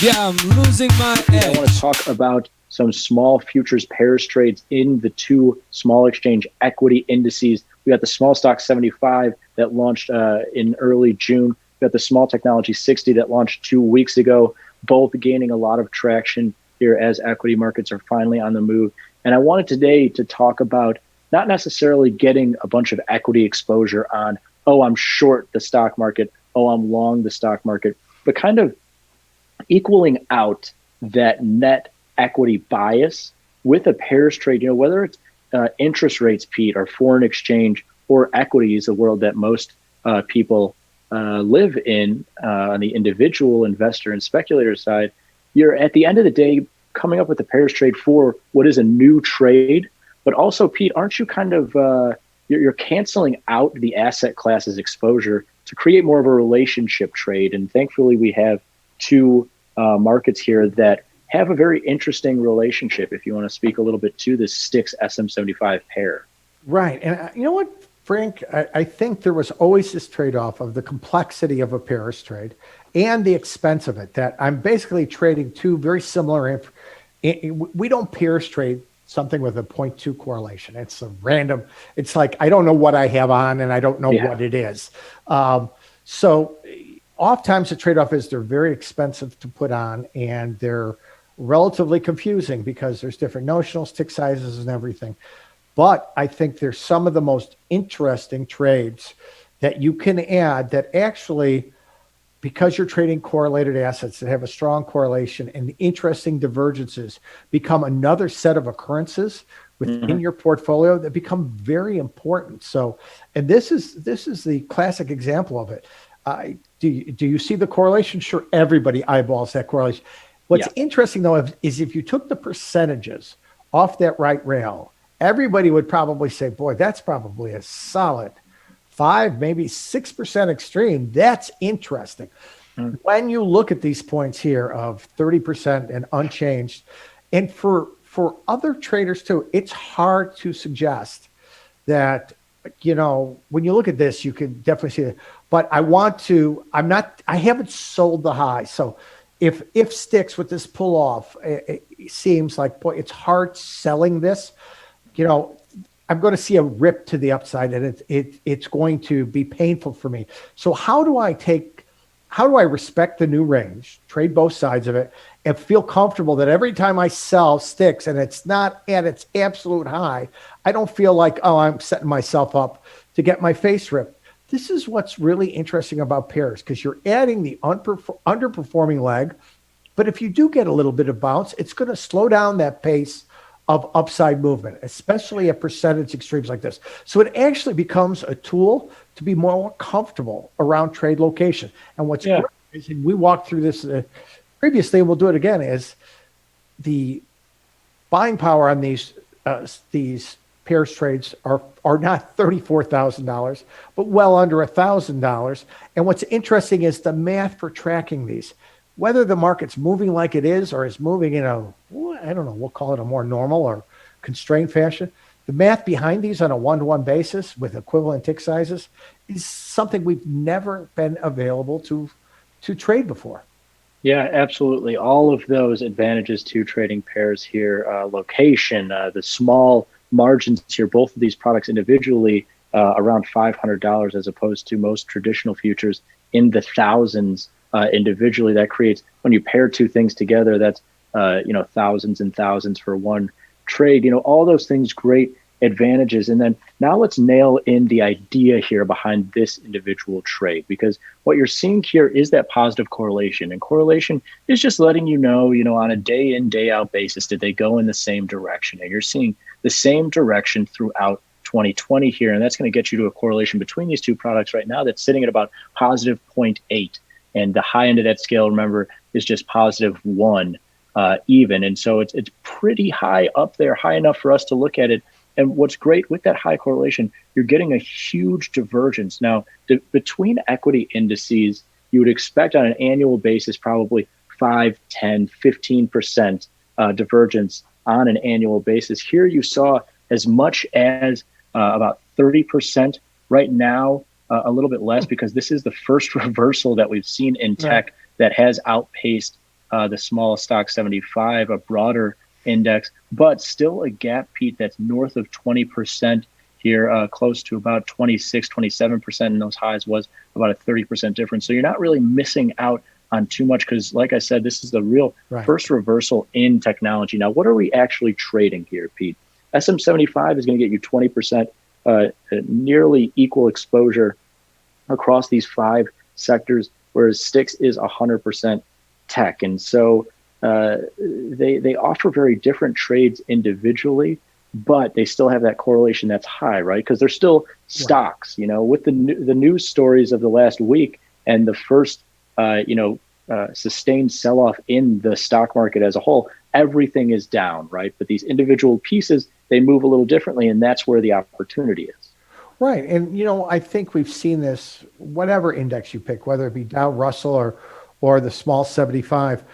Yeah, I'm losing my edge. I want to talk about some small futures pairs trades in the two small exchange equity indices. We got the small stock 75 that launched in early June. We got the small technology 60 that launched 2 weeks ago, both gaining a lot of traction here as equity markets are finally on the move. And I wanted today to talk about not necessarily getting a bunch of equity exposure on, oh, I'm short the stock market, oh, I'm long the stock market, but kind of equaling out that net equity bias with a pairs trade, whether it's interest rates, Pete, or foreign exchange or equities, a world that most people live in on the individual investor and speculator side. You're at the end of the day coming up with a pairs trade for what is a new trade. But also, Pete, aren't you kind of you're canceling out the asset classes exposure to create more of a relationship trade? And thankfully, we have two markets here that have a very interesting relationship, if you want to speak a little bit to this Stix SM75 pair. Right. And you know what, Frank, I think there was always this trade-off of the complexity of a pairs trade and the expense of it, that I'm basically trading two very similar. We don't pairs trade something with a 0.2 correlation. It's a random, it's like, I don't know what I have on and I don't know what it is. So oftentimes the trade-off is they're very expensive to put on and they're relatively confusing because there's different notionals, tick sizes and everything. But I think there's some of the most interesting trades that you can add that actually, because you're trading correlated assets that have a strong correlation and interesting divergences, become another set of occurrences within your portfolio that become very important. So, and this is the classic example of it. Do you see the correlation? Sure, everybody eyeballs that correlation. What's interesting, though, is if you took the percentages off that right rail, everybody would probably say, boy, that's probably a solid 5, maybe 6% extreme. That's interesting. When you look at these points here of 30% and unchanged, and for other traders too, it's hard to suggest that, when you look at this, you can definitely see it. But I haven't sold the high. So if Stix with this pull off, it seems like, boy, it's hard selling this. I'm going to see a rip to the upside, and it's going to be painful for me. So how do I respect the new range, trade both sides of it, and feel comfortable that every time I sell Stix and it's not at its absolute high, I don't feel like, oh, I'm setting myself up to get my face ripped. This is what's really interesting about pairs, because you're adding the underperforming leg. But if you do get a little bit of bounce, it's going to slow down that pace of upside movement, especially at percentage extremes like this. So it actually becomes a tool to be more comfortable around trade location. And what's great is, and we walked through this previously, and we'll do it again, is the buying power on these pairs trades are not $34,000, but well under $1,000. And what's interesting is the math for tracking these. Whether the market's moving like it is or is moving in a, I don't know, we'll call it a more normal or constrained fashion, the math behind these on a one-to-one basis with equivalent tick sizes is something we've never been available to trade before. Yeah, absolutely. All of those advantages to trading pairs here, location, the small margins here, both of these products individually around $500 as opposed to most traditional futures in the thousands. Individually, that creates, when you pair two things together, that's thousands and thousands for one trade. All those things, great advantages. And then now let's nail in the idea here behind this individual trade, because what you're seeing here is that positive correlation, and correlation is just letting you know on a day in, day out basis, did they go in the same direction? And you're seeing the same direction throughout 2020 here, and that's going to get you to a correlation between these two products right now that's sitting at about positive 0.8. And the high end of that scale, remember, is just positive 1 even. And so it's pretty high up there, high enough for us to look at it. And what's great with that high correlation, you're getting a huge divergence. Now, between equity indices, you would expect on an annual basis probably 5, 10, 15% divergence on an annual basis. Here you saw as much as about 30% right now. A little bit less, because this is the first reversal that we've seen in tech that has outpaced the small stock 75, a broader index, but still a gap, Pete, that's north of 20% here, close to about 26, 27%. And those highs was about a 30% difference. So you're not really missing out on too much because, like I said, this is the real first reversal in technology. Now, what are we actually trading here, Pete? SM75 is going to get you 20%, nearly equal exposure across these 5 sectors, whereas STIX is 100% tech. And so they offer very different trades individually, but they still have that correlation that's high, right? Because they're still stocks, with the news stories of the last week and the first, sustained sell-off in the stock market as a whole, everything is down, right? But these individual pieces, they move a little differently, and that's where the opportunity is. Right. And, I think we've seen this, whatever index you pick, whether it be Dow, Russell, or the small 75,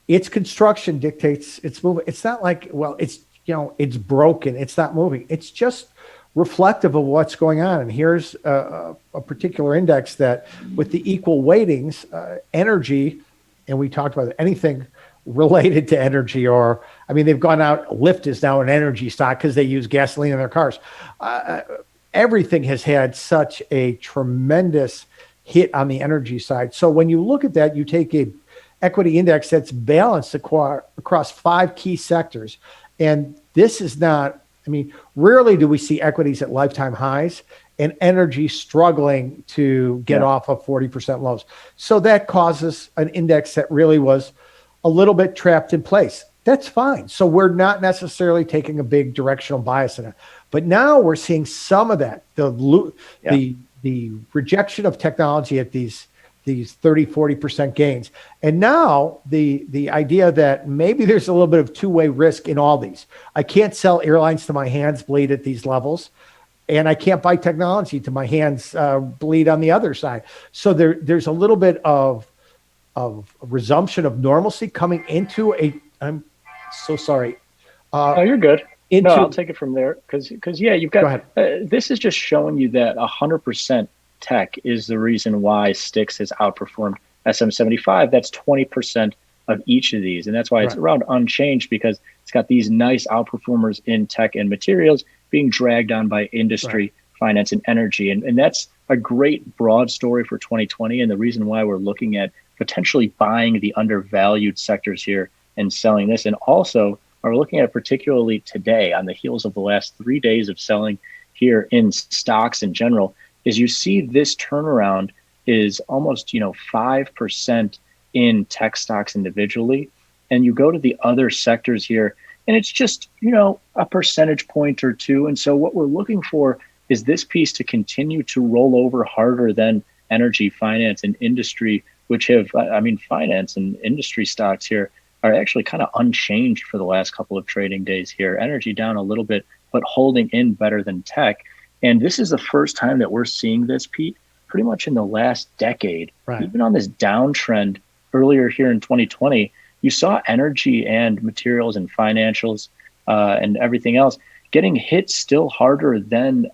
its construction dictates its movement. It's not like, it's broken, it's not moving. It's just reflective of what's going on. And here's a particular index that with the equal weightings, energy, and we talked about anything related to energy, they've gone out, Lyft is now an energy stock because they use gasoline in their cars. Everything has had such a tremendous hit on the energy side. So when you look at that, you take a equity index that's balanced across 5 key sectors. And this is not, rarely do we see equities at lifetime highs and energy struggling to get off of 40% lows. So that causes an index that really was a little bit trapped in place. That's fine. So we're not necessarily taking a big directional bias in it. But now we're seeing some of that, the rejection of technology at these 30, 40% gains. And now the idea that maybe there's a little bit of two-way risk in all these. I can't sell airlines to my hands bleed at these levels, and I can't buy technology to my hands bleed on the other side. So there's a little bit of resumption of normalcy coming into I'm so sorry. Oh, you're good. No, I'll take it from there because you've got. Go ahead. This is just showing you that 100% tech is the reason why STIX has outperformed SM75. That's 20% of each of these, and that's why it's around unchanged because it's got these nice outperformers in tech and materials being dragged on by industry, finance, and energy, and that's a great broad story for 2020. And the reason why we're looking at potentially buying the undervalued sectors here and selling this, and also are looking at particularly today on the heels of the last 3 days of selling here in stocks in general, is you see this turnaround is almost 5% in tech stocks individually, and you go to the other sectors here and it's just a percentage point or two. And so what we're looking for is this piece to continue to roll over harder than energy, finance, and industry, which have finance and industry stocks here are actually kind of unchanged for the last couple of trading days here. Energy down a little bit, but holding in better than tech. And this is the first time that we're seeing this, Pete, pretty much in the last decade. Even on this downtrend earlier here in 2020, you saw energy and materials and financials and everything else getting hit still harder than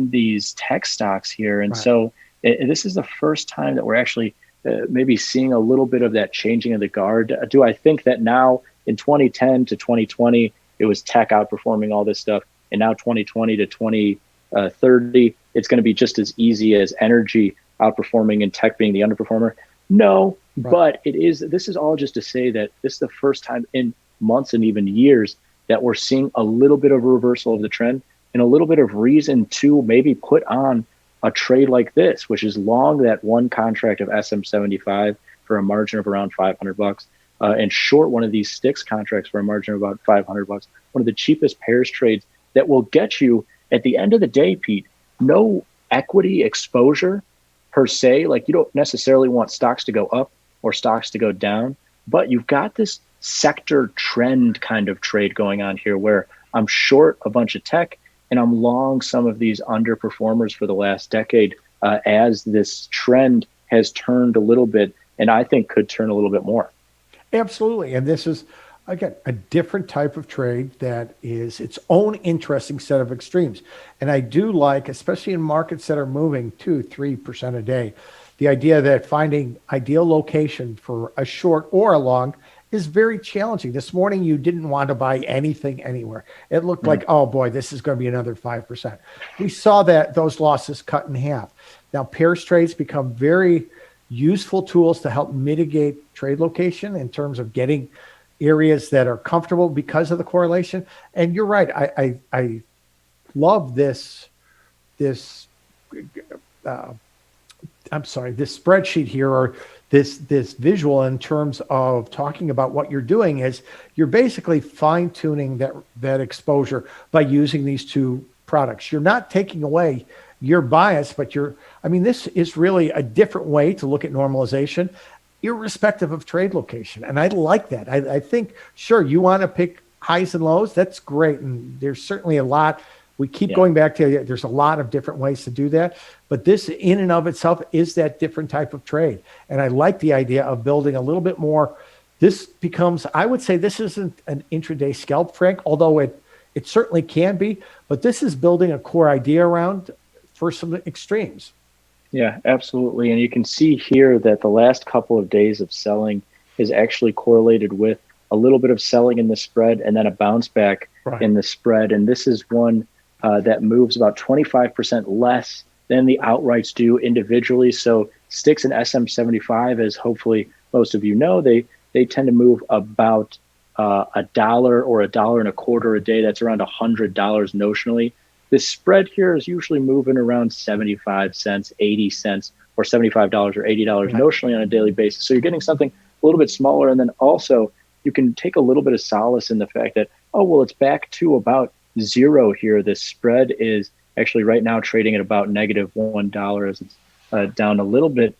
these tech stocks here. And so this is the first time that we're actually maybe seeing a little bit of that changing of the guard. Do I think that now in 2010 to 2020, it was tech outperforming all this stuff, and now 2020 to 2030, it's going to be just as easy as energy outperforming and tech being the underperformer? No, but this is all just to say that this is the first time in months and even years that we're seeing a little bit of a reversal of the trend and a little bit of reason to maybe put on a trade like this, which is long that one contract of SM75 for a margin of around $500, and short one of these STIX contracts for a margin of about $500. One of the cheapest pairs trades that will get you at the end of the day, Pete, no equity exposure per se. Like, you don't necessarily want stocks to go up or stocks to go down, but you've got this sector trend kind of trade going on here where I'm short a bunch of tech and I'm long some of these underperformers for the last decade as this trend has turned a little bit, and I think could turn a little bit more. Absolutely. And this is, again, a different type of trade that is its own interesting set of extremes. And I do like, especially in markets that are moving 2-3% a day, the idea that finding ideal location for a short or a long is very challenging. This morning, you didn't want to buy anything anywhere. It looked like, oh boy, this is going to be another 5%. We saw that those losses cut in half. Now, pairs trades become very useful tools to help mitigate trade location in terms of getting areas that are comfortable because of the correlation. And you're right. I love this spreadsheet here, or this visual, in terms of talking about what you're doing is you're basically fine tuning that exposure by using these two products. You're not taking away your bias, but this is really a different way to look at normalization, irrespective of trade location. And I like that. I think, sure, you want to pick highs and lows. That's great. And there's certainly a lot. We keep going back to, there's a lot of different ways to do that, but this in and of itself is that different type of trade. And I like the idea of building a little bit more. This becomes, I would say this isn't an intraday scalp, Frank, although it certainly can be, but this is building a core idea around for some extremes. Yeah, absolutely. And you can see here that the last couple of days of selling is actually correlated with a little bit of selling in the spread and then a bounce back in the spread. And this is one that moves about 25% less than the outrights do individually. So sticks and SM75, as hopefully most of you know, they tend to move about $1 or $1.25 a day. That's around $100 notionally. The spread here is usually moving around 75 cents, 80 cents, or $75 or $80 notionally on a daily basis. So you're getting something a little bit smaller. And then also you can take a little bit of solace in the fact that, oh, well, it's back to about zero here. The spread is actually right now trading at about -$1 as it's down a little bit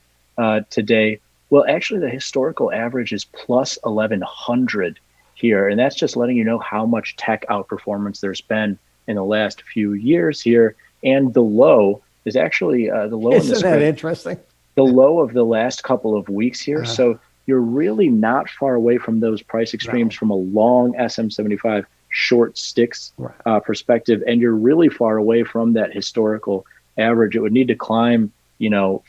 today. Well, actually, the historical average is plus 1,100 here. And that's just letting you know how much tech outperformance there's been in the last few years here. And the low is actually the low in the spread. Isn't that interesting? The low of the last couple of weeks here. So you're really not far away from those price extremes from a long SM75 short sticks perspective. And you're really far away from that historical average. It would need to climb,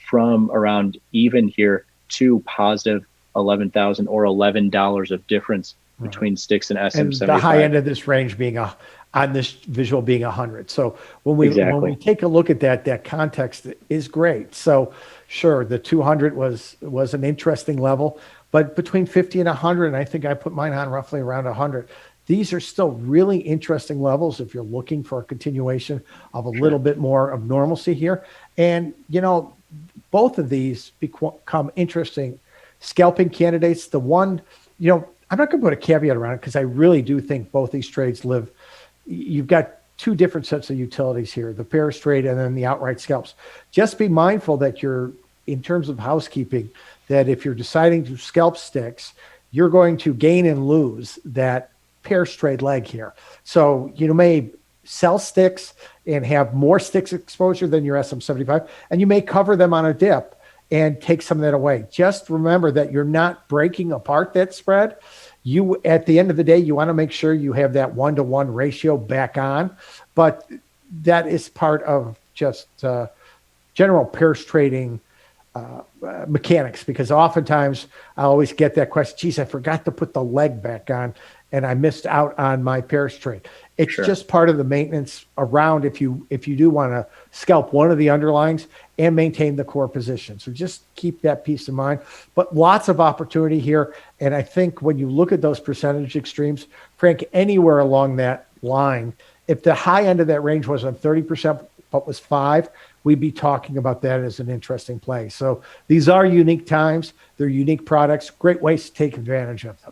from around even here to positive 11,000 or $11 of difference between sticks and SM75. And the high end of this range being on this visual being 100. So when we take a look at that context is great. So sure, the 200 was an interesting level, but between 50 and 100, and I think I put mine on roughly around 100. These are still really interesting levels if you're looking for a continuation of a little bit more of normalcy here. And, both of these become interesting scalping candidates. The one, I'm not going to put a caveat around it because I really do think both these trades you've got two different sets of utilities here, the pairs trade and then the outright scalps. Just be mindful that in terms of housekeeping, that if you're deciding to scalp sticks, you're going to gain and lose that pairs trade leg here. So you may sell sticks and have more sticks exposure than your SM75, and you may cover them on a dip and take some of that away. Just remember that you're not breaking apart that spread. You, at the end of the day, you want to make sure you have that 1-to-1 ratio back on, but that is part of just general pairs trading mechanics, because oftentimes I always get that question, geez, I forgot to put the leg back on and I missed out on my pairs trade. It's just part of the maintenance around if you do want to scalp one of the underlyings and maintain the core position. So just keep that piece in mind. But lots of opportunity here. And I think when you look at those percentage extremes, Frank, anywhere along that line, if the high end of that range wasn't 30%, but was 5%, we'd be talking about that as an interesting play. So these are unique times. They're unique products, great ways to take advantage of them.